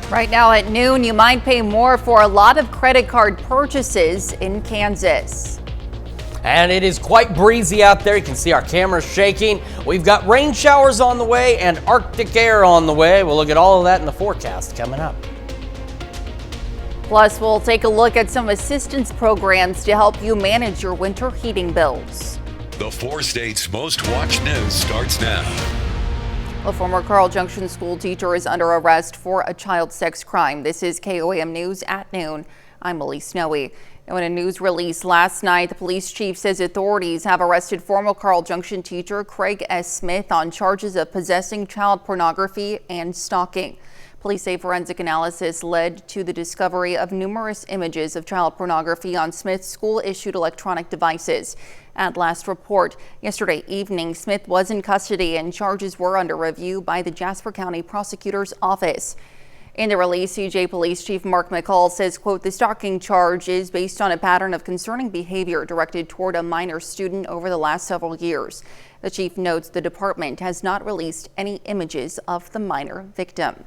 Right now at noon, you might pay more for a lot of credit card purchases in Kansas. And it is quite breezy out there. You can see our cameras shaking. We've got rain showers on the way and Arctic air on the way. We'll look at all of that in the forecast coming up. Plus, we'll take a look at some assistance programs to help you manage your winter heating bills. The 4 states' most watched news starts now. A former Carl Junction school teacher is under arrest for a child sex crime. This is KOAM News at noon. I'm Elise Snowy. Now, in a news release last night, the police chief says authorities have arrested former Carl Junction teacher Craig S. Smith on charges of possessing child pornography and stalking. Police say forensic analysis led to the discovery of numerous images of child pornography on Smith's school-issued electronic devices. At last report yesterday evening, Smith was in custody and charges were under review by the Jasper County Prosecutor's Office. In the release, CJ Police Chief Mark McCall says, quote, the stalking charge is based on a pattern of concerning behavior directed toward a minor student over the last several years. The chief notes the department has not released any images of the minor victim.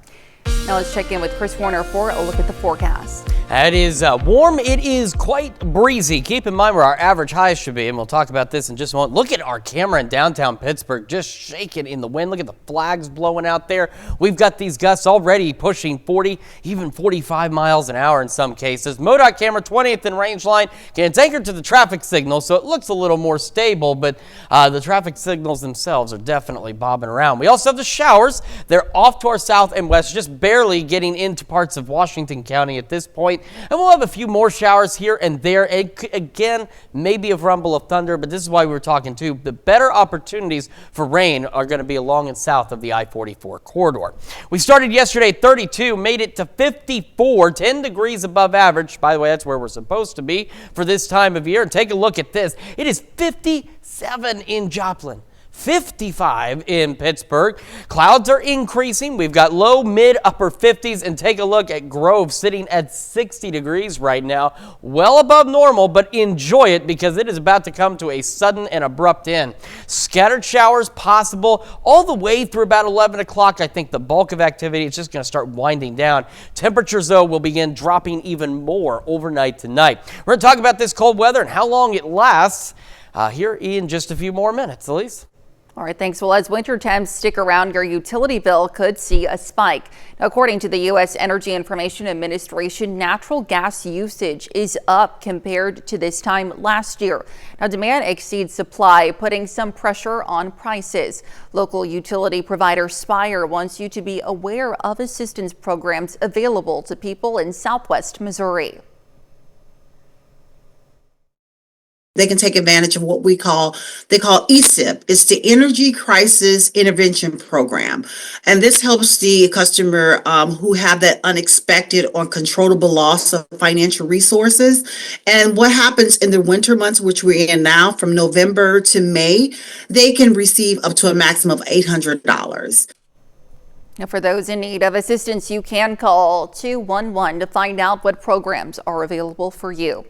Now let's check in with Chris Warner for a look at the forecast. It is warm. It is quite breezy. Keep in mind where our average highs should be, and we'll talk about this in just a moment. Look at our camera in downtown Pittsburgh, just shaking in the wind. Look at the flags blowing out there. We've got these gusts already pushing 40, even 45 miles an hour in some cases. MoDOT camera 20th in range line. It's anchored to the traffic signal, so it looks a little more stable, but the traffic signals themselves are definitely bobbing around. We also have the showers. They're off to our south and west, just barely getting into parts of Washington County at this point. And we'll have a few more showers here and there. Again, maybe a rumble of thunder, but this is why we were talking too. The better opportunities for rain are going to be along and south of the I-44 corridor. We started yesterday at 32, made it to 54, 10 degrees above average. By the way, that's where we're supposed to be for this time of year. And take a look at this. It is 57 in Joplin. 55 in Pittsburgh. Clouds are increasing. We've got low, mid, upper 50s. And take a look at Grove sitting at 60 degrees right now. Well above normal, but enjoy it because it is about to come to a sudden and abrupt end. Scattered showers possible all the way through about 11 o'clock. I think the bulk of activity is just going to start winding down. Temperatures, though, will begin dropping even more overnight tonight. We're going to talk about this cold weather and how long it lasts here in just a few more minutes. Elise? All right, thanks. Well, as winter temps stick around, your utility bill could see a spike. Now, according to the U.S. Energy Information Administration, natural gas usage is up compared to this time last year. Now, demand exceeds supply, putting some pressure on prices. Local utility provider Spire wants you to be aware of assistance programs available to people in Southwest Missouri. They can take advantage of what they call ESIP. It's the Energy Crisis Intervention Program. And this helps the customer who have that unexpected or uncontrollable loss of financial resources. And what happens in the winter months, which we're in now, from November to May, they can receive up to a maximum of $800. Now, for those in need of assistance, you can call 211 to find out what programs are available for you.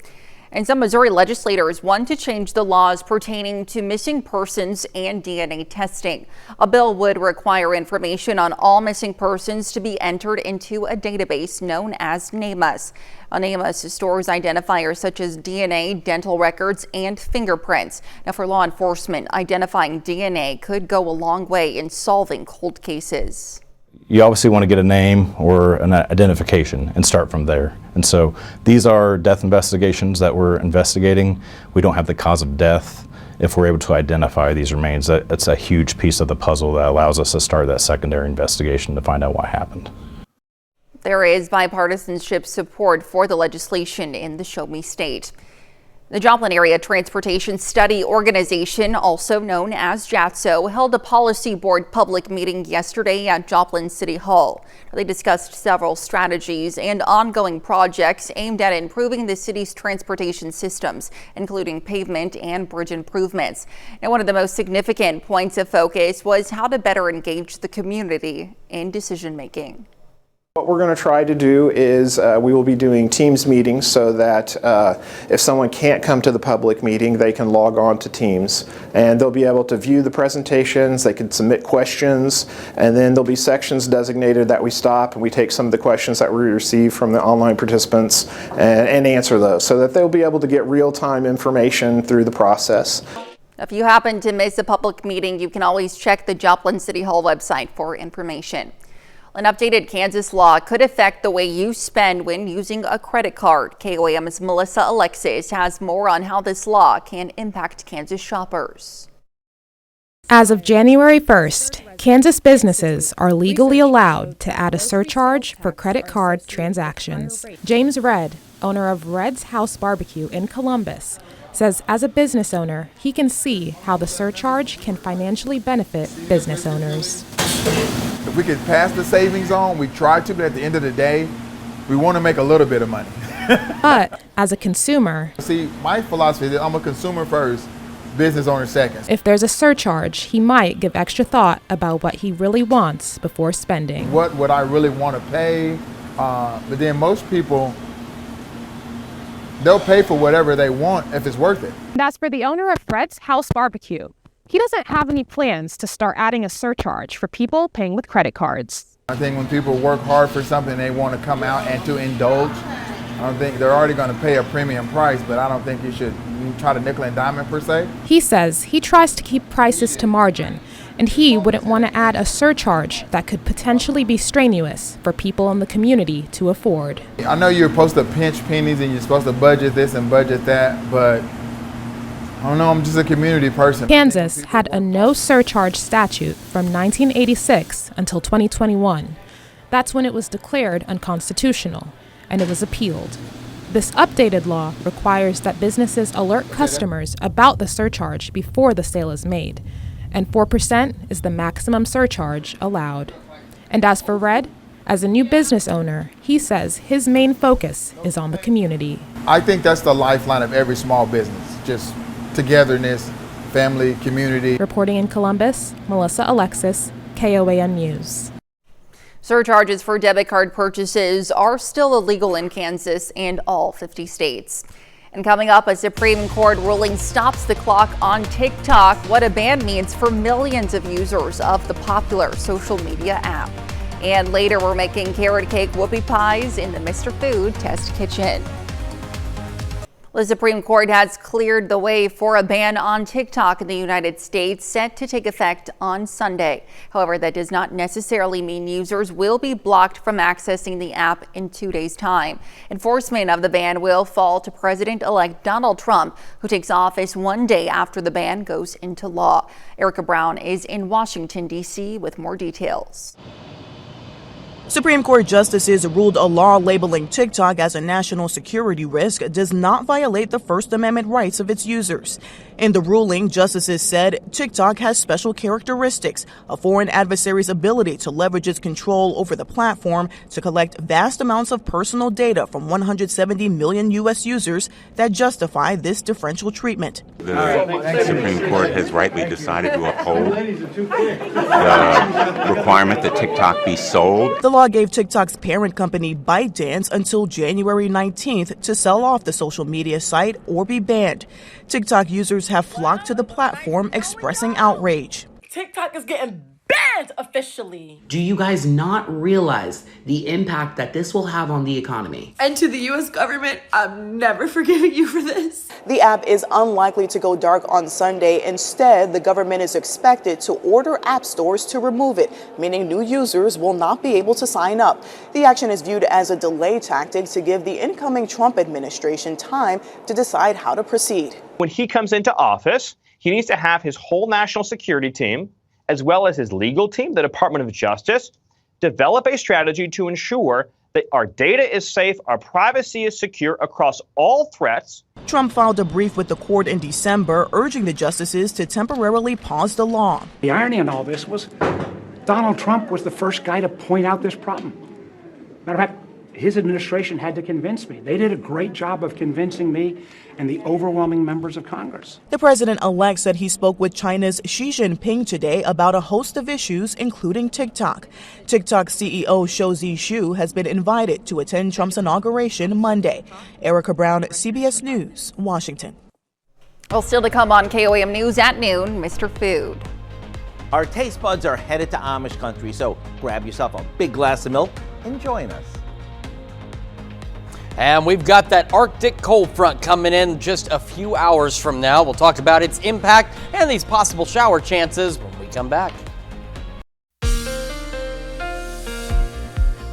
And some Missouri legislators want to change the laws pertaining to missing persons and DNA testing. A bill would require information on all missing persons to be entered into a database known as NamUs. NamUs stores identifiers such as DNA, dental records, and fingerprints. Now, for law enforcement, identifying DNA could go a long way in solving cold cases. You obviously want to get a name or an identification and start from there. And so these are death investigations that we're investigating. We don't have the cause of death. If we're able to identify these remains, that's a huge piece of the puzzle that allows us to start that secondary investigation to find out what happened. There is bipartisanship support for the legislation in the Show Me State. The Joplin Area Transportation Study Organization, also known as JATSO, held a policy board public meeting yesterday at Joplin City Hall. They discussed several strategies and ongoing projects aimed at improving the city's transportation systems, including pavement and bridge improvements. Now, one of the most significant points of focus was how to better engage the community in decision making. What we're going to try to do is we will be doing Teams meetings so that if someone can't come to the public meeting, they can log on to Teams and they'll be able to view the presentations, they can submit questions, and then there'll be sections designated that we stop and we take some of the questions that we receive from the online participants and answer those so that they'll be able to get real-time information through the process. If you happen to miss a public meeting, you can always check the Joplin City Hall website for information. An updated Kansas law could affect the way you spend when using a credit card. KOAM's Melissa Alexis has more on how this law can impact Kansas shoppers. As of January 1st, Kansas businesses are legally allowed to add a surcharge for credit card transactions. James Redd, owner of Redd's House Barbecue in Columbus, says as a business owner, he can see how the surcharge can financially benefit business owners. If we could pass the savings on, we try to, but at the end of the day, we want to make a little bit of money. But as a consumer, see, my philosophy is that I'm a consumer first, business owner second. If there's a surcharge, he might give extra thought about what he really wants before spending. What would I really want to pay? But then most people, they'll pay for whatever they want if it's worth it. That's for the owner of Fred's House Barbecue. He doesn't have any plans to start adding a surcharge for people paying with credit cards. I think when people work hard for something, they want to come out and to indulge. I don't think they're already going to pay a premium price, but I don't think you should try to nickel and dime it per se. He says he tries to keep prices to margin, and he wouldn't want to add a surcharge that could potentially be strenuous for people in the community to afford. I know you're supposed to pinch pennies and you're supposed to budget this and budget that, but I don't know, I'm just a community person. Kansas had a no surcharge statute from 1986 until 2021. That's when it was declared unconstitutional, and it was appealed. This updated law requires that businesses alert customers about the surcharge before the sale is made, and 4% is the maximum surcharge allowed. And as for Redd, as a new business owner, he says his main focus is on the community. I think that's the lifeline of every small business, just togetherness, family, community. Reporting in Columbus, Melissa Alexis, KOAM News. Surcharges for debit card purchases are still illegal in Kansas and all 50 states. And coming up, a Supreme Court ruling stops the clock on TikTok, what a ban means for millions of users of the popular social media app. And later, we're making carrot cake whoopie pies in the Mr. Food test kitchen. The Supreme Court has cleared the way for a ban on TikTok in the United States, set to take effect on Sunday. However, that does not necessarily mean users will be blocked from accessing the app in 2 days' time. Enforcement of the ban will fall to President-elect Donald Trump, who takes office 1 day after the ban goes into law. Erica Brown is in Washington, D.C. with more details. Supreme Court justices ruled a law labeling TikTok as a national security risk does not violate the First Amendment rights of its users. In the ruling, justices said TikTok has special characteristics, a foreign adversary's ability to leverage its control over the platform to collect vast amounts of personal data from 170 million U.S. users that justify this differential treatment. The Supreme Court has rightly decided to uphold the requirement that TikTok be sold. The law gave TikTok's parent company ByteDance until January 19th to sell off the social media site or be banned. TikTok users have flocked to the platform expressing outrage. TikTok is getting banned officially. Do you guys not realize the impact that this will have on the economy? And to the U.S. government, I'm never forgiving you for this. The app is unlikely to go dark on Sunday. Instead, the government is expected to order app stores to remove it, meaning new users will not be able to sign up. The action is viewed as a delay tactic to give the incoming Trump administration time to decide how to proceed. When he comes into office, he needs to have his whole national security team, as well as his legal team, the Department of Justice, develop a strategy to ensure that our data is safe, our privacy is secure across all threats. Trump filed a brief with the court in December, urging the justices to temporarily pause the law. The irony in all this was Donald Trump was the first guy to point out this problem. Matter of fact, his administration had to convince me. They did a great job of convincing me and the overwhelming members of Congress. The president-elect said he spoke with China's Xi Jinping today about a host of issues, including TikTok. TikTok CEO Shou Zishu has been invited to attend Trump's inauguration Monday. Erica Brown, CBS News, Washington. Well, still to come on KOAM News at noon, Mr. Food. Our taste buds are headed to Amish country, so grab yourself a big glass of milk and join us. And we've got that Arctic cold front coming in just a few hours from now. We'll talk about its impact and these possible shower chances when we come back.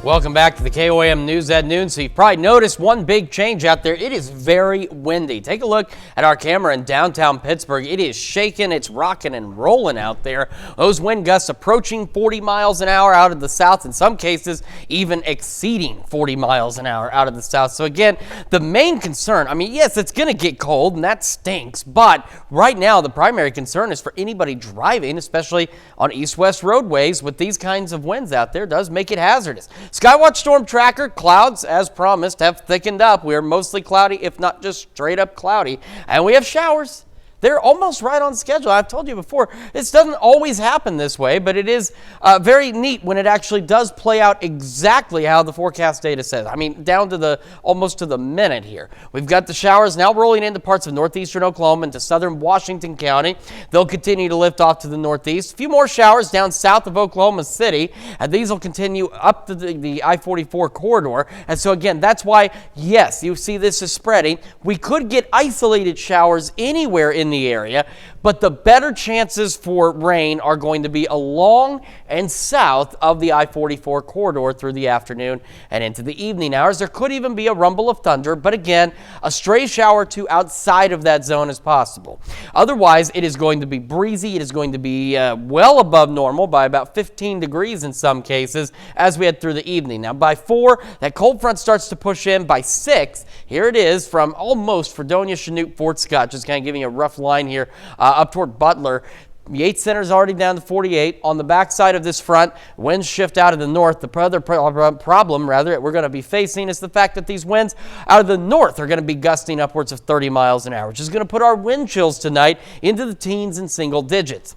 Welcome back to the KOAM News at noon. So you've probably noticed one big change out there. It is very windy. Take a look at our camera in downtown Pittsburgh. It is shaking, it's rocking and rolling out there. Those wind gusts approaching 40 miles an hour out of the south, in some cases even exceeding 40 miles an hour out of the south. So again, the main concern, I mean, yes, it's going to get cold and that stinks, but right now the primary concern is for anybody driving, especially on east-west roadways with these kinds of winds out there. It does make it hazardous. Skywatch Storm Tracker, clouds, as promised, have thickened up. We are mostly cloudy, if not just straight up cloudy. And we have showers. They're almost right on schedule. I've told you before, this doesn't always happen this way, but it is very neat when it actually does play out exactly how the forecast data says. I mean, down to almost to the minute here. We've got the showers now rolling into parts of northeastern Oklahoma into southern Washington County. They'll continue to lift off to the northeast. A few more showers down south of Oklahoma City, and these will continue up to the I-44 corridor. And so again, that's why, yes, you see this is spreading. We could get isolated showers anywhere in the area, but the better chances for rain are going to be along and south of the I-44 corridor through the afternoon and into the evening hours. There could even be a rumble of thunder, but again, a stray shower or two outside of that zone is possible. Otherwise, it is going to be breezy. It is going to be well above normal by about 15 degrees in some cases as we head through the evening. Now, by 4, that cold front starts to push in. By 6, here it is from almost Fredonia, Chanute, Fort Scott, just kind of giving you a rough line here up toward Butler. Yates Center is already down to 48. On the backside of this front, winds shift out of the north. The other problem we're going to be facing is the fact that these winds out of the north are going to be gusting upwards of 30 miles an hour, which is going to put our wind chills tonight into the teens and single digits.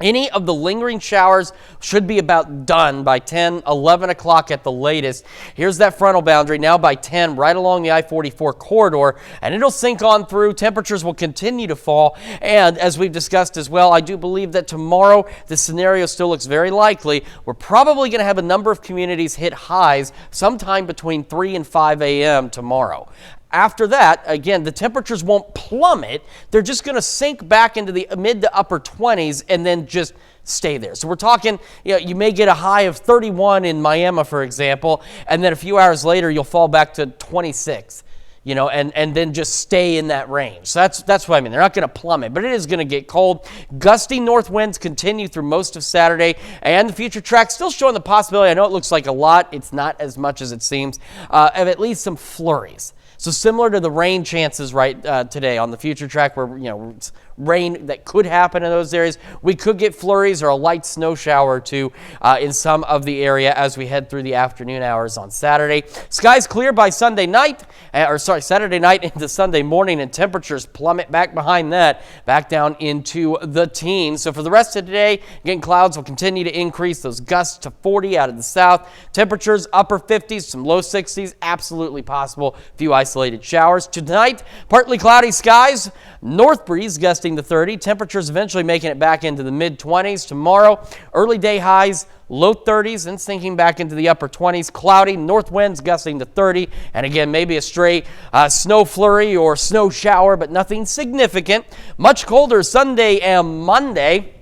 Any of the lingering showers should be about done by 10, 11 o'clock at the latest. Here's that frontal boundary now by 10 right along the I-44 corridor, and it'll sink on through. Temperatures will continue to fall, and as we've discussed as well, I do believe that tomorrow this scenario still looks very likely. We're probably going to have a number of communities hit highs sometime between 3 and 5 a.m. tomorrow. After that, again, the temperatures won't plummet. They're just going to sink back into the mid to upper 20s and then just stay there. So we're talking, you may get a high of 31 in Miami, for example, and then a few hours later, you'll fall back to 26. And then just stay in that range. So that's what I mean. They're not going to plummet, but it is going to get cold. Gusty north winds continue through most of Saturday, and the future track still showing the possibility. I know it looks like a lot. It's not as much as it seems, of at least some flurries. So similar to the rain chances today on the future track where, rain that could happen in those areas, we could get flurries or a light snow shower or two in some of the area as we head through the afternoon hours on Saturday. Skies clear by Saturday night into Sunday morning, and temperatures plummet back behind that, back down into the teens. So for the rest of today, again, clouds will continue to increase, those gusts to 40 out of the south. Temperatures upper 50s, some low 60s, absolutely possible. A few isolated showers. Tonight, partly cloudy skies, north breeze gusting to 30. Temperatures eventually making it back into the mid-20s. Tomorrow, early day highs, low 30s and sinking back into the upper 20s. Cloudy, north winds gusting to 30. And again, maybe a stray snow flurry or snow shower, but nothing significant. Much colder Sunday and Monday.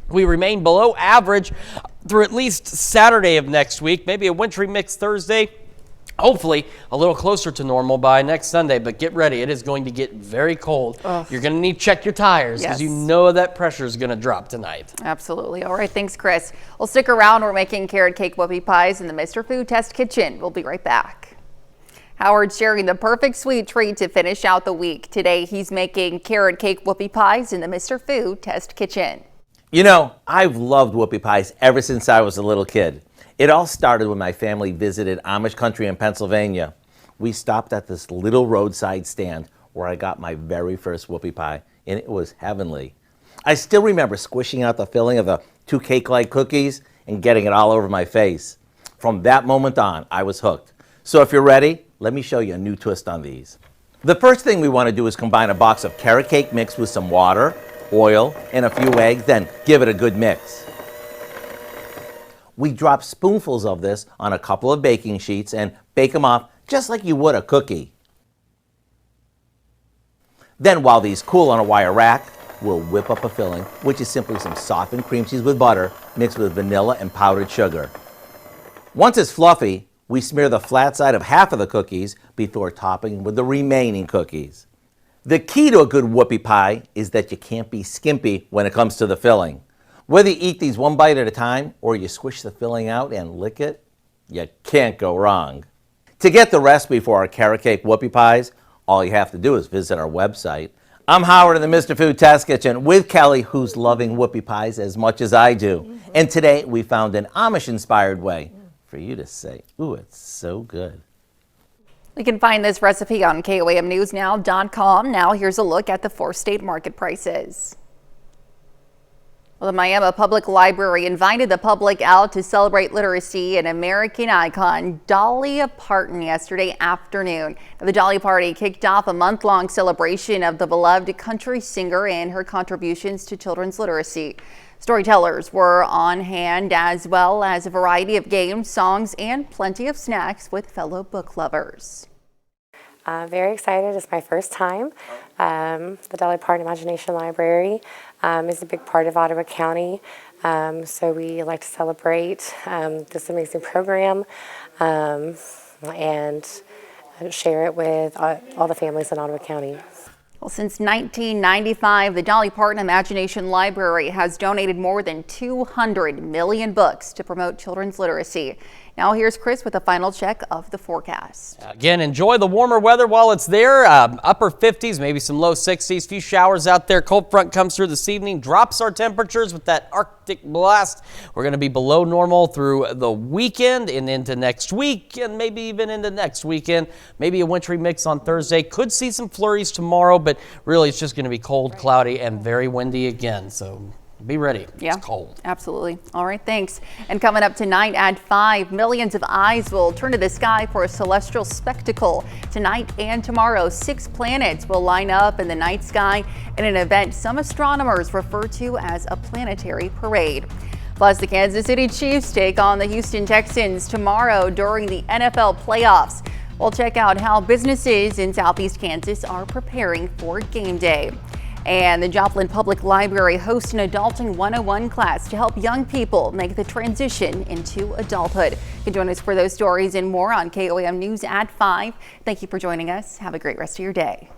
We remain below average through at least Saturday of next week. Maybe a wintry mix Thursday. Hopefully a little closer to normal by next Sunday, but get ready. It is going to get very cold. Ugh. You're going to need to check your tires because you know that pressure is going to drop tonight. Absolutely. All right. Thanks, Chris. Well, stick around. We're making carrot cake whoopie pies in the Mr. Food Test Kitchen. We'll be right back. Howard's sharing the perfect sweet treat to finish out the week. Today, he's making carrot cake whoopie pies in the Mr. Food Test Kitchen. I've loved whoopie pies ever since I was a little kid. It all started when my family visited Amish country in Pennsylvania. We stopped at this little roadside stand where I got my very first whoopie pie, and it was heavenly. I still remember squishing out the filling of the 2 cake-like cookies and getting it all over my face. From that moment on, I was hooked. So if you're ready, let me show you a new twist on these. The first thing we want to do is combine a box of carrot cake mixed with some water, oil, and a few eggs, then give it a good mix. We drop spoonfuls of this on a couple of baking sheets and bake them off just like you would a cookie. Then while these cool on a wire rack, we'll whip up a filling, which is simply some softened cream cheese with butter mixed with vanilla and powdered sugar. Once it's fluffy, we smear the flat side of half of the cookies before topping with the remaining cookies. The key to a good whoopie pie is that you can't be skimpy when it comes to the filling. Whether you eat these one bite at a time or you squish the filling out and lick it, you can't go wrong. To get the recipe for our carrot cake whoopie pies, all you have to do is visit our website. I'm Howard in the Mr. Food Test Kitchen with Kelly, who's loving whoopie pies as much as I do. And today we found an Amish-inspired way for you to say, ooh, it's so good. You can find this recipe on KOAMNewsNow.com. Now here's a look at the 4-state market prices. Well, the Miami Public Library invited the public out to celebrate literacy and American icon Dolly Parton yesterday afternoon. The Dolly Party kicked off a month-long celebration of the beloved country singer and her contributions to children's literacy. Storytellers were on hand, as well as a variety of games, songs, and plenty of snacks with fellow book lovers. Very excited. It's my first time. The Dolly Parton Imagination Library is a big part of Ottawa County, so we like to celebrate this amazing program and share it with all the families in Ottawa County. Well, since 1995, the Dolly Parton Imagination Library has donated more than 200 million books to promote children's literacy. Now here's Chris with a final check of the forecast. Again, enjoy the warmer weather while it's there. Upper 50s, maybe some low 60s. Few showers out there. Cold front comes through this evening, drops our temperatures with that Arctic blast. We're going to be below normal through the weekend and into next week, and maybe even into next weekend. Maybe a wintry mix on Thursday. Could see some flurries tomorrow, but really it's just going to be cold, cloudy, and very windy again. So be ready. Yeah, it's cold. Absolutely. All right, thanks. And coming up tonight at 5, millions of eyes will turn to the sky for a celestial spectacle. Tonight and tomorrow, 6 planets will line up in the night sky in an event some astronomers refer to as a planetary parade. Plus, the Kansas City Chiefs take on the Houston Texans tomorrow during the NFL playoffs. We'll check out how businesses in Southeast Kansas are preparing for game day. And the Joplin Public Library hosts an Adulting 101 class to help young people make the transition into adulthood. You can join us for those stories and more on KOAM News at 5. Thank you for joining us. Have a great rest of your day.